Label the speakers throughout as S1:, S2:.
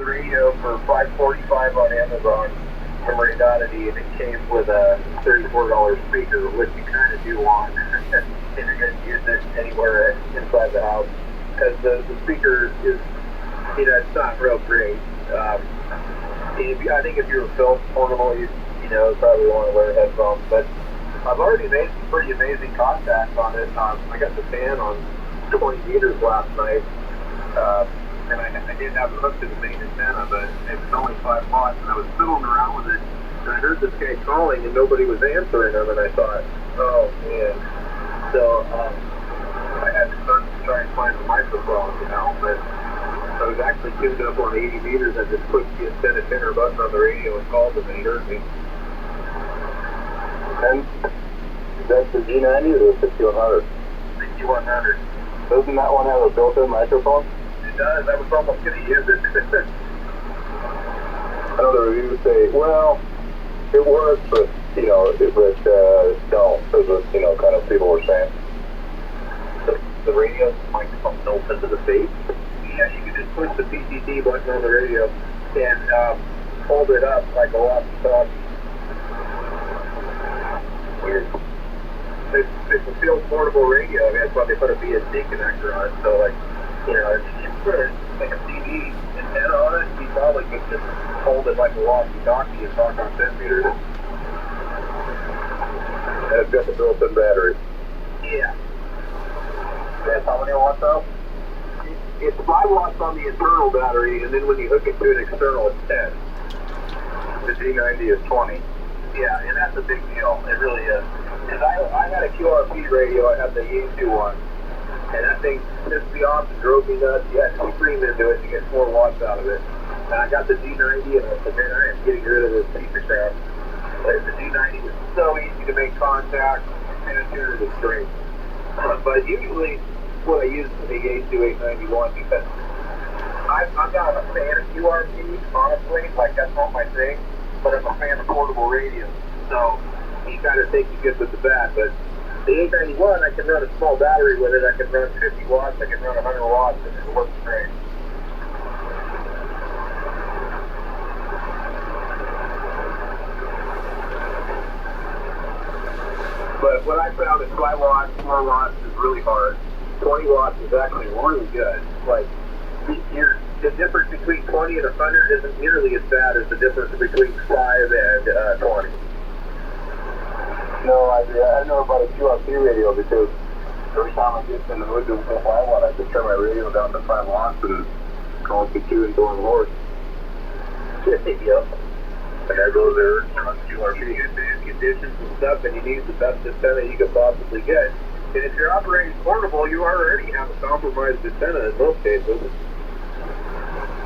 S1: the radio for $545 on Amazon from Radodity, and it came with a $34 speaker, which you kind of do want if you're going to use it anywhere inside the house, because the speaker is, it's not real great. I think if you were filmed portable, you probably want to wear headphones, but I've already made some pretty amazing contacts on it. I got the fan on 20 meters last night, and I didn't have it hooked to the main antenna, but it was only 5 watts, and I was fiddling around with it, and I heard this guy calling, and nobody was answering him, and I thought, oh man. So I had to start to try and find a microphone, but I was actually tuned up on 80 meters. I just pushed the antenna pinner button on the radio and called him, and he heard me.
S2: And that's the G90 or the 6100?
S1: 6100.
S2: Doesn't that one have a built-in microphone?
S1: It does. I was almost going to use it.
S2: I know the reviews say, well, it works, but, don't, is what, kind of people were saying.
S1: The radio microphone built into the face? Yeah, you can just push the PCT button on the radio and hold it up like a walkie-talkie. Weird. It's a field portable radio. That's why they put a VSD connector on it. So, if you put a CD antenna on it, you probably could just hold it like a walkie-talkie and talk on 10 meters.
S2: And it's got the built-in battery.
S1: Yeah. That's how many watts though? It's 5 watts on the internal battery, and then when you hook it to an external, it's 10.
S2: The G90 is 20.
S1: Yeah, and that's a big deal. It really is. Because I had a QRP radio. I had the Yaesu one, and that thing pissed me off and drove me nuts. You had to scream into it to get 4 watts out of it. And I got the G90, and I said, man, I am getting rid of this piece of crap. But the G90 was so easy to make contact, and it tuned the string. But usually, what I use is the Yaesu 891 because I'm not a fan of QRP, honestly. That's not my thing. But I'm a fan of portable radios. So you gotta take the good with the bad. But the 891, I can run a small battery with it. I can run 50 watts, I can run 100 watts, and it works great. But what I found is 5 watts, 4 watts is really hard. 20 watts is actually really good. The difference between 20 and 100 isn't nearly as bad as the difference between 5 and 20.
S2: No, I know about a QRP radio because every time I get in the mood to buy one, I just turn my radio down to 5 watts and call it the 2 and going north.
S1: Yep.
S2: And I go there and run QRP.
S1: You get bad conditions and stuff, and you need the best antenna you could possibly get. And if you're operating portable, you already have a compromised antenna in most cases.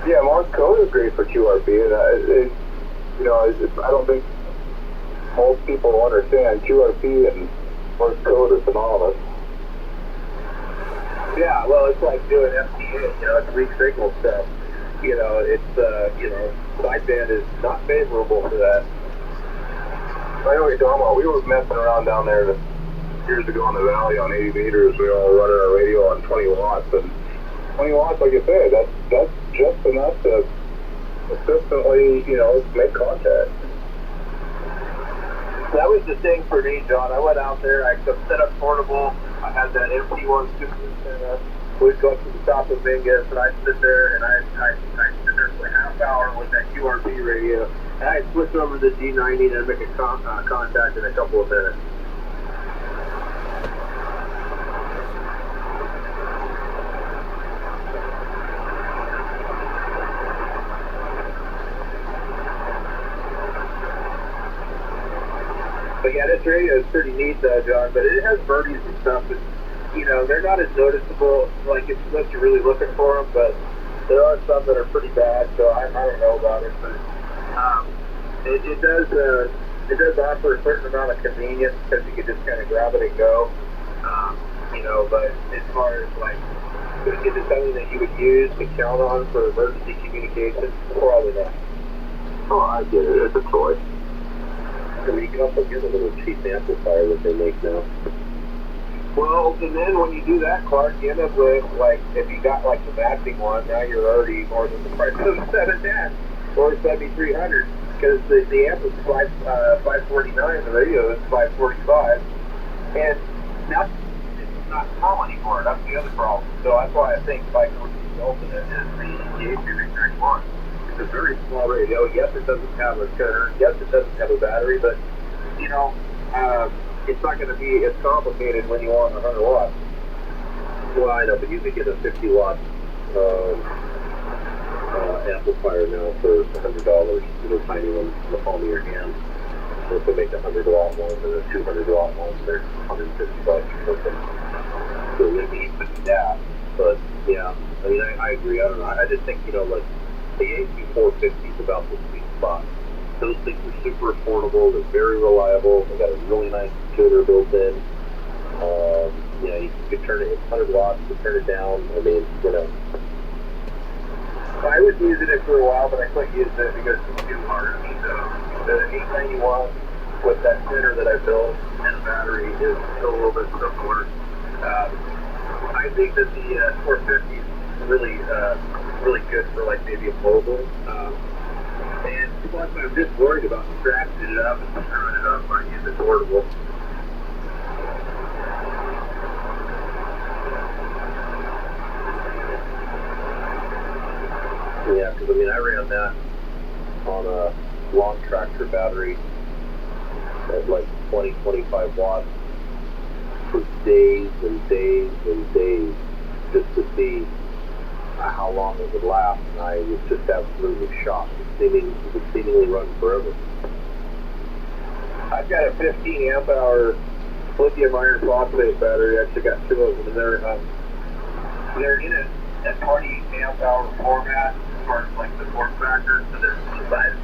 S2: Yeah, Morse code is great for QRP, and I don't think most people understand QRP and Morse code are synonymous.
S1: Yeah, well, it's like doing FTA, it's weak signal stuff. Sideband is not favorable for that.
S2: I know what you're talking about. We were messing around down there years ago in the valley on 80 meters. We were all running our radio on 20 watts, and 20 watts, like you said, that's just enough to consistently, make contact.
S1: That was the thing for me, John. I went out there, I set up portable, I had that MT1 super antenna, we'd go up to the top of Mingus, and I'd sit there, and I'd sit there for a half hour with that QRP radio, and I'd switch over to the G90 and I'd make a contact in a couple of minutes. But yeah, this radio is pretty neat, John, but it has birdies and stuff, and, they're not as noticeable, unless you're really looking for them, but there are some that are pretty bad, so I don't know about it, but it does offer a certain amount of convenience, because you can just kind of grab it and go, but as far as, is it something that you would use to count on for emergency communication? Probably not.
S2: Oh, I get it. It's a toy.
S1: You can also get a little cheap amplifier that they make now. Well, and then when you do that, Clark, you end up with, like, if you got, like, the matching one, now you're already more than the price of the 710 or 7300 because the amp is 549, the radio is 545, and that's it's not small anymore. That's the other problem. So that's why I think, like, the ultimate is the AC331. It's a very small radio. Yes, it doesn't have a tuner. Yes, it doesn't have a battery, but, you know, it's not going to be as complicated when you want 100 watts. Well, I know, but you could get a 50 watt amplifier now for $100. Little tiny one in the palm of your hand. So if they make a 100 watt one and a 200 watt one, they're $150 or something. So maybe you could do that. But yeah, I mean, I agree. I don't know. I just think, you know, like the AC450 is about the sweet spot. Those things are super affordable. They're very reliable. They got a really nice tuner built in. You know, you could turn it. It's 100 watts. You can turn it down. I mean, you know. I was using it for a while, but I quit using it because it's too hard. The 891 with that tuner that I built and battery is still a little bit simpler. I think that the 450 is really, really good for like maybe a mobile. And plus, I'm just worried about scratching it up and screwing it up when I use it portable. Yeah, because I mean, I ran that on a long tractor battery at like 20, 25 watts for days and days and days just to see how long it would last, and I was just absolutely shocked. It would seemingly run forever. I've got a 15 amp hour lithium iron phosphate battery. I actually got two of them, and they're in a 20 amp hour format as far as like the form factor. So they're the size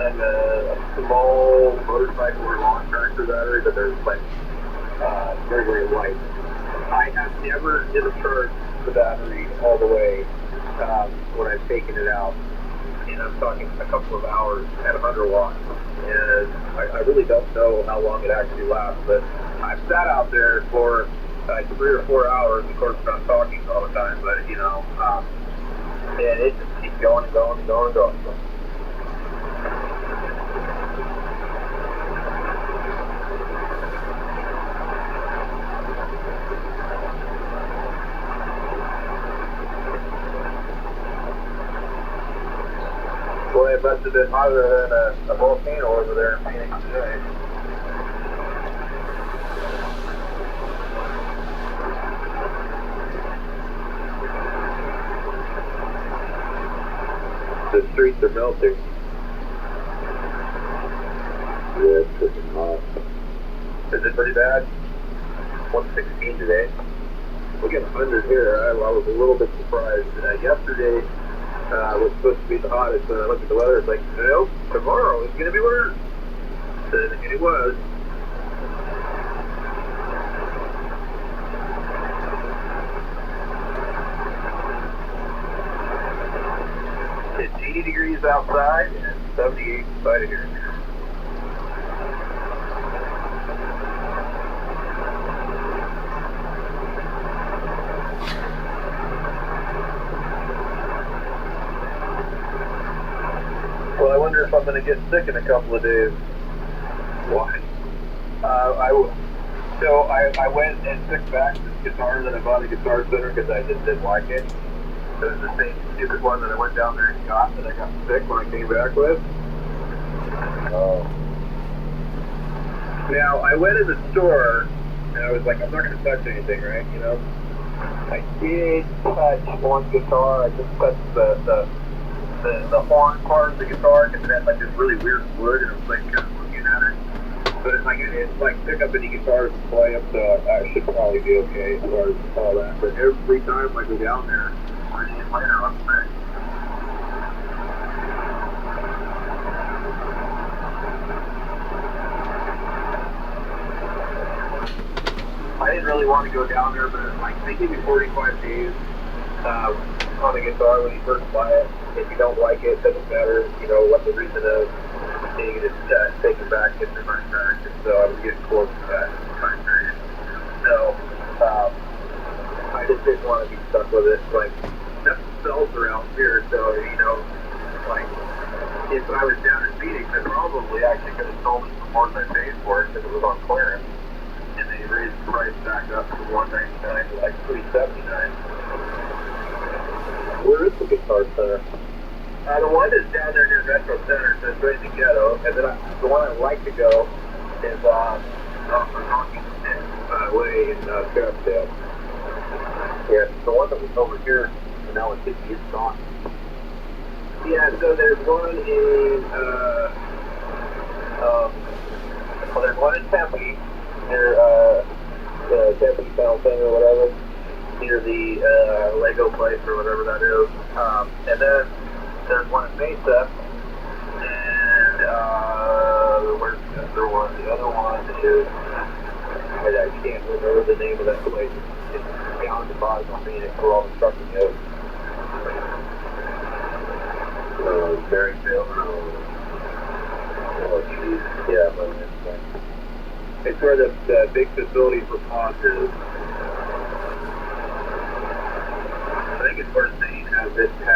S1: of a small motorcycle or long tractor battery, but they're like very, very light. I have never discharged the battery all the way when I've taken it out. And I'm talking a couple of hours at 100 watts. And I really don't know how long it actually lasts, but I've sat out there for 3 or 4 hours. Of course, I'm not talking all the time, but you know, and it just keeps going and going and going and going. Boy, it must have been hotter than a volcano over there in Phoenix today. The streets are melting. Yeah, it's freaking hot. Is it pretty bad? 116 today. We'll get 100 here. I was a little bit surprised. Yesterday was supposed to be the hottest, and I looked at the weather, it's like, nope, tomorrow is going to be worse. And it was. It's 80 degrees outside and 78 inside of here. Well, I wonder if I'm going to get sick in a couple of days. Why? I went and took back this guitar that I bought at Guitar Center because I just didn't like it. It was the same stupid one that I went down there and got that I got sick when I came back with. Oh. Now, I went in the store and I was like, I'm not going to touch anything, right? You know? I did touch one guitar. I just touched the horn part of the guitar because it had like this really weird wood, and I was like kind of looking at it. But it's like I didn't like pick up any guitars and play them, so I should probably be okay as far as all that. But every time I go down there, 3 days later, I'm sick. I didn't really want to go down there, but like they give you 45 days on a guitar when you first buy it. If you don't like it, it doesn't matter, you know, what the reason is. You can just take it back, get the return back. And so I was getting close to that time period. So just didn't want to be stuck with it. Like, nothing sells around here, so, you know, like, if I was down in Phoenix, I probably actually could have sold it for more than I paid for it because it was on clearance. And they raised the price back up from $199 to like $379.
S2: Where is the Guitar Center?
S1: The one is down there near Metro Center, so it's right in the ghetto. And then the one I like to go is off the Talking Stick way in Scottsdale.
S2: Yeah, the one that was over here, and now it's 50 is gone.
S1: Yeah, so there's one in, well, there's one in Tempe, near, the Tempe Town Center or whatever, near the, Lego place or whatever that is. And then there's one in Mesa, and, where's the other one? The other one is, I can't remember the name of that place. It's down at the bottom of Phoenix where all the trucking is. Berryville. Oh, jeez. Yeah, but it's where the big facility for Ponce is. I think it's where Zane had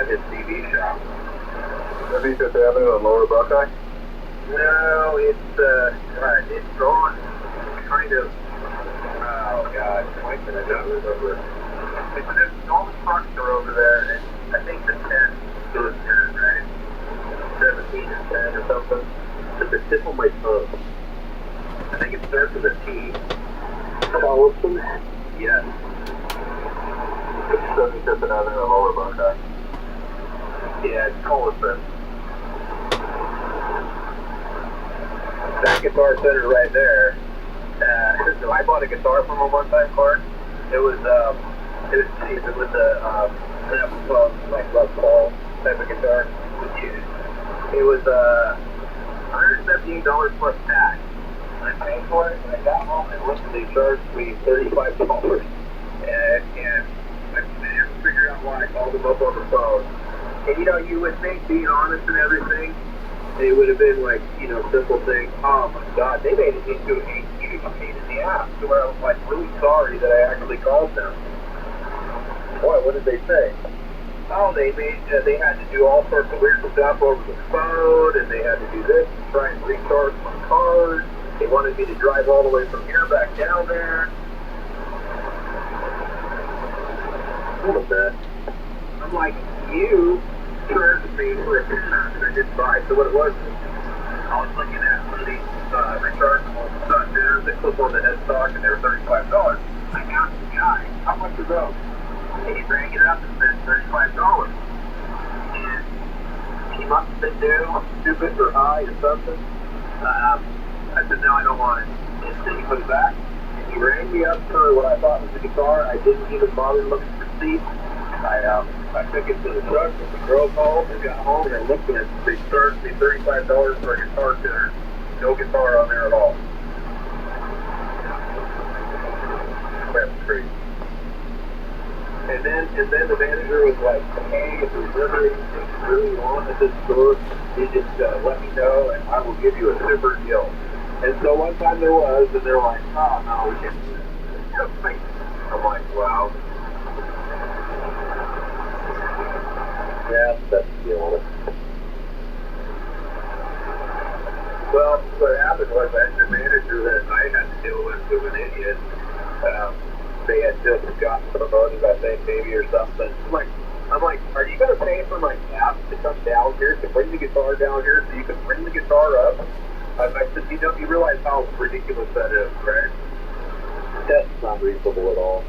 S1: his TV shop.
S2: Maybe Fifth Avenue and Lower Buckeye?
S1: No, it's on kind of, oh god, why can I not remember? All the trucks are over there, and I think the 10 goes there, right? 17 and 10 or something. It's the tip of my tongue. I think it starts with a T.
S2: Collison?
S1: Yes.
S2: It's 75th Avenue and Lower Buckeye.
S1: Yeah, it's Collison. That Guitar Center right there. So I bought a guitar from him one time, Clark. It was cheap. It was a like Les Paul type of guitar. It was $117 plus tax. I paid for it, and I got home and looked, and they charged me $35. And I never figured out why. I called them up on the phone. And you know, you would think, being honest and everything, they would have been like, you know, simple things. Oh my God, they made it into a pain in the ass, to where I was like really sorry that I actually called them.
S2: What did they say?
S1: Oh, they had to do all sorts of weird stuff over the phone, and they had to do this to try and recharge my card. They wanted me to drive all the way from here back down there.
S2: What was that?
S1: I'm like, you charged me for a picture that I didn't buy. So what it was, I was looking at one of these rechargeable mirrors that clip on the headstock, and they were $35. I asked the guy, how much are those? And he rang it up and said $35. And he must have been new, stupid or high or something. I said, no, I don't want it. And so he put it back, and he rang me up for what I thought was a guitar. I didn't even bother looking for receipts. I took it to the truck, and the girl called and got home, and I looked at it. They charged me $35 for a guitar tuner. No guitar on there at all. That's crazy. And then the manager was like, hey, if there's ever anything you really want at this store, you just let me know, and I will give you a super deal. And so one time there was, and they're like, oh, no, we can't do that. I'm like, wow.
S2: Yeah, that's the deal with it.
S1: Well, what happened was the manager that I had to deal with was an idiot. They had just gotten promoted, I think, maybe, or something. I'm like, are you going to pay for my gas to come down here, to bring the guitar down here so you can bring the guitar up? I said, you realize how ridiculous that is, right?
S2: That's not reasonable at all.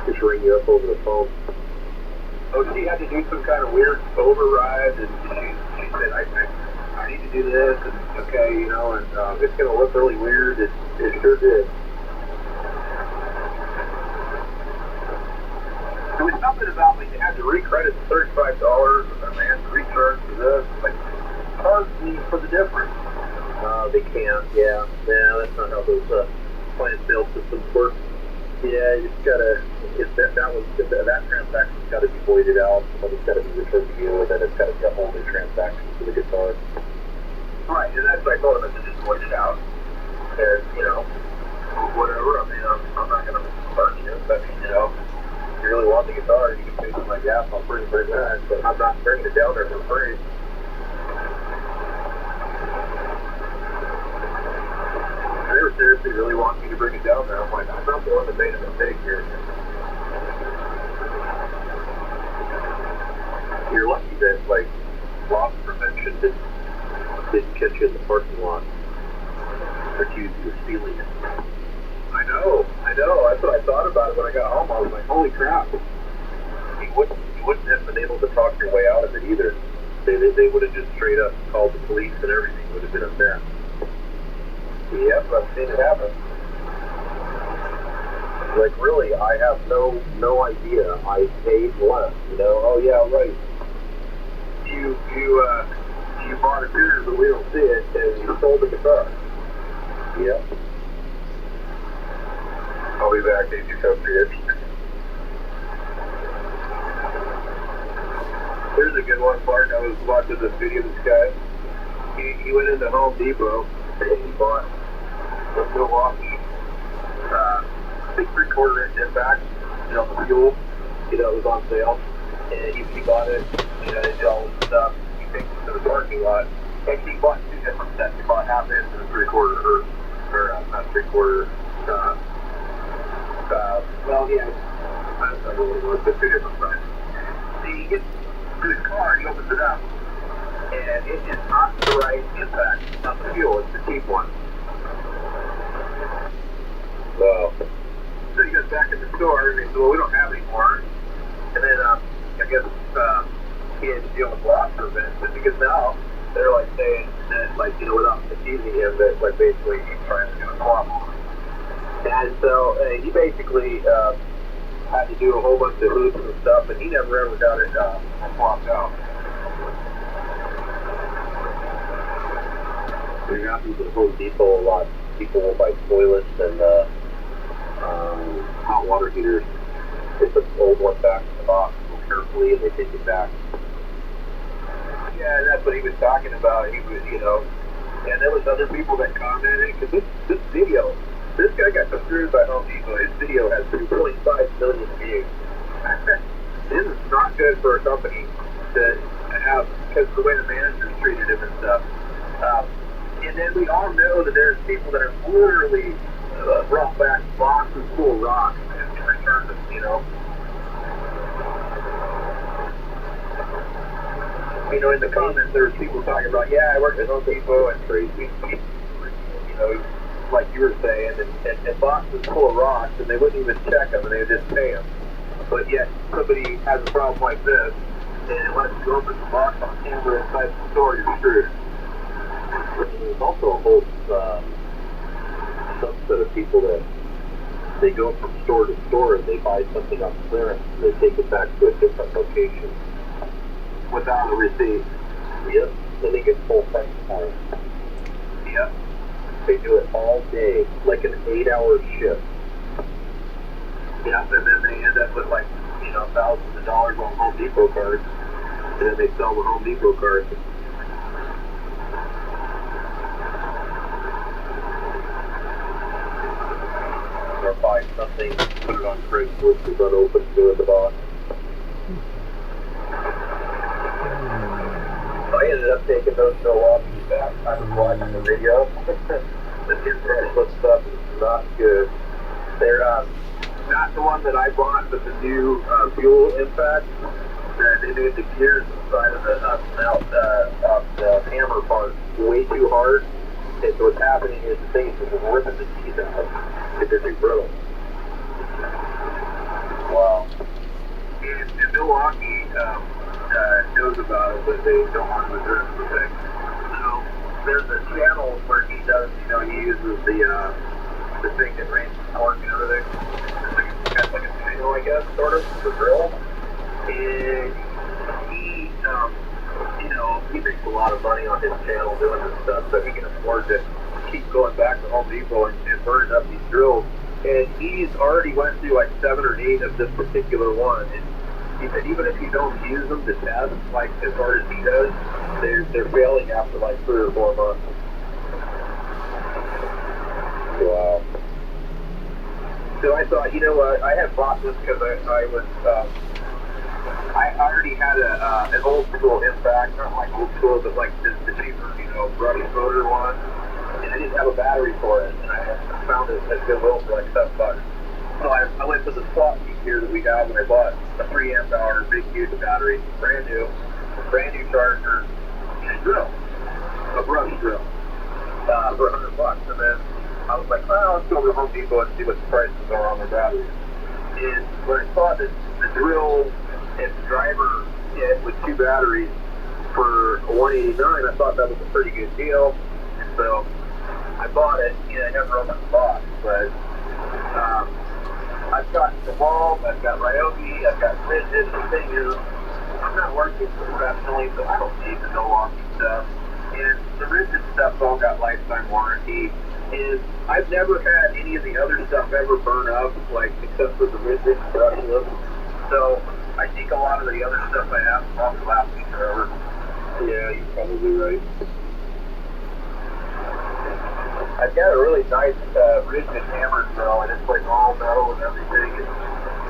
S2: Just ring you up over the phone.
S1: Oh, she had to do some kind of weird override, and she said, I need to do this, and okay, you know, and it's going to look really weird. It sure did. There was something about me, they had to recredit the $35, and then they had to recharge for this, like, charge me for the difference.
S2: They can't, yeah. Yeah, that's not how those client sales systems work. Yeah, you just gotta, that transaction's gotta be voided out, but it's gotta be returned to you, and then it's gotta be a whole new transaction for the guitar.
S1: Right, and that's what I told him, I said, just void it out. And, you know, whatever. I mean, I'm not going to burn you. I mean, you know, if you really want the guitar, you can pay for my gas. I'll bring that, but I'm not bringing it down there for free. They were seriously really wanting me to bring it down there. I'm like, I'm not the one that made a mistake here. You're lucky that, like, loss prevention didn't catch you in the parking lot. Accused you of stealing it. I know. That's what I thought about it when I got home. I was like, holy crap. You wouldn't have been able to talk your way out of it either. They would have just straight up called the police and everything. It would have been a mess. Yep, I've seen it happen. Like, really, I have no idea. I paid less, you know? Oh, yeah, right. You bought a tuner, but we don't see it, and you sold the guitar. Yep. I'll be back, Dave. You come here. Here's a good one, Clark. I was watching this video of this guy. He went into Home Depot and he bought a Milwaukee big 3/4 inch impact, you know, the fuel, you know, it was on sale. And he bought it, you know, he did all this stuff. He takes it to the parking lot. Actually, he bought two different sets. He bought half inch and a 3/4, or not 3/4. Well, yeah, I don't know what it was, but two different sizes. He gets to his car, he opens it up, and it is not the right impact. It's not the fuel, it's the cheap one. Wow. So he goes back in the store, and he said, well, we don't have any more. And then, I guess, he had to deal with loss prevention, because now they're, like, saying that, like, you know, without accusing him, that, like, basically he's trying to do a swap. And so he basically had to do a whole bunch of hoops and stuff, and he never ever got it swapped out. You're not using Home Depot a lot. People will buy toilets and hot water heaters. They put the old one back in the box carefully, and they take it back. Yeah, that's what he was talking about. He was, you know, and there was other people that commented, because this video, this guy got screwed by Home Depot. His video has 2.5 million views. This is not good for a company to have, because of the way the managers treated him and stuff. And then we all know that there's people that are literally brought back boxes full of rocks and returned them, you know. You know, in the comments, there was people talking about, yeah, I worked at Home Depot, and crazy, you know, like you were saying, and boxes full of rocks, and they wouldn't even check them, and they would just pay them. But yet, somebody has a problem like this, and unless you open the box on camera inside the store, you're screwed. There's also a whole subset of people that they go from store to store and they buy something on clearance and they take it back to a different location without a receipt. Yep. Then they get full price for it. Yep. They do it all day, like an 8-hour shift. Yep, and then they end up with, like, you know, thousands of dollars on Home Depot cards, and then they sell the Home Depot cards. Or buy something, put it on Craigslist, it's unopened, go in the box. I ended up taking those Milwaukee back. I was watching the video. The Craigslist stuff is not good. They're not the one that I bought, but the new fuel impact. They made the gears inside of the hammer part way too hard. And so what's happening is the thing is just ripping the teeth out. It's too brittle. Wow. And Milwaukee knows about it, but they don't want to address the thing. So there's a channel where he does, you know, he uses the thing that rains corn and everything. It's like, kind of like a channel, I guess, sort of, the drill. And he, you know, he makes a lot of money on his channel doing this stuff, so he can afford to keep going back to Home Depot and burning up these drills. And he's already went through like 7 or 8 of this particular one. And he said even if you don't use them to test, like as hard as he does, they're failing after like 3 or 4 months. Wow. So I thought, you know what, I had bought this because I was, I already had an old school Impact, not like old school, but like the cheaper, you know, brush motor one, and I didn't have a battery for it, and I found it at Goodwill for like $7. So I went to the swap meet here that we have, and I bought a 3 amp hour big huge battery, brand new charger, and a drill, a brush drill, for $100. And then I was like, well, let's go over to Home Depot and see what the prices are on the batteries. And when I saw the drill and driver kit with 2 batteries for $189, I thought that was a pretty good deal. And so I bought it, and I never opened the box, but I've got DeWalt, I've got Ryobi, I've got Rigid. The thing is, I'm not working professionally, so I don't need the Milwaukee stuff. And the Rigid stuff's all got lifetime warranty. And I've never had any of the other stuff ever burn up, like, except for the Rigid brushless. So I think a lot of the other stuff I have probably last me forever. Yeah, you're probably right. I've got a really nice Rigid hammer drill, and it's like all metal and everything.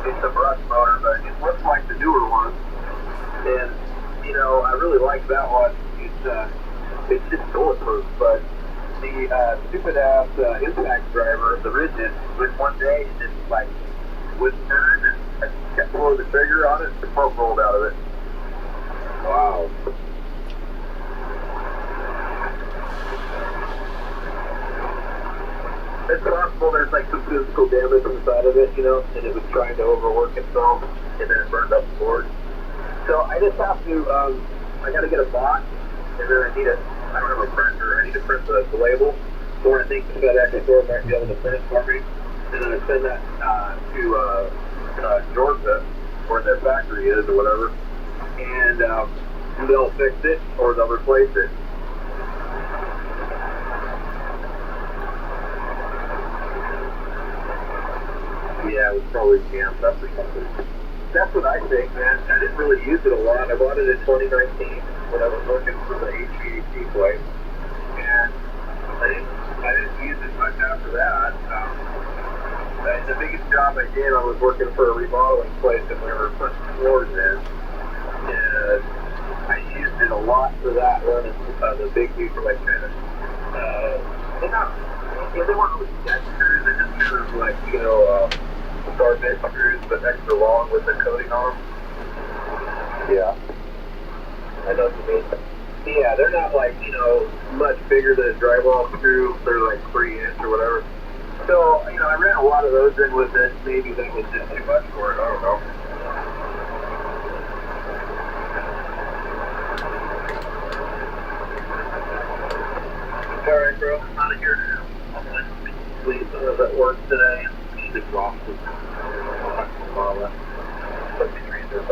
S1: It's a brush motor, but it looks like the newer one. And, you know, I really like that one. It's just bulletproof, but the stupid-ass Impact driver, the Rigid, with one day, it just, like, wouldn't turn, and I kept pulling the trigger on it, and the pump rolled out of it. Wow. It's possible there's like some physical damage inside of it, you know, and it was trying to overwork itself, and then it burned up the board. So I just have to, I gotta get a box, and then I don't have a printer, I need to print the label, so when I think the FedEx store might be able to print it for me, and then I send that to Georgia, where their factory is, or whatever, and they'll fix it, or they'll replace it. Yeah, it was probably jammed up or something. That's what I think, man. I didn't really use it a lot. I bought it in 2019 when I was looking for the HVAC place, and I didn't use it much after that. The biggest job I did, I was working for a remodeling place, and we were putting floors in, and I used it a lot for that, running the big for like kind of, they weren't really dead screws, they're just kind of like, you know, star bit screws, but extra long with the coating on them. Yeah. I know what you mean. Yeah, they're not like, you know, much bigger than a drywall screw. They're like 3" or whatever. So, you know, I ran a lot of those in with it. Maybe that was just too much for it. I don't know. Alright, bro. I'm out of here now. I'm going to leave some of it work today. I'm exhausted. I'll talk to you tomorrow. Let me read this.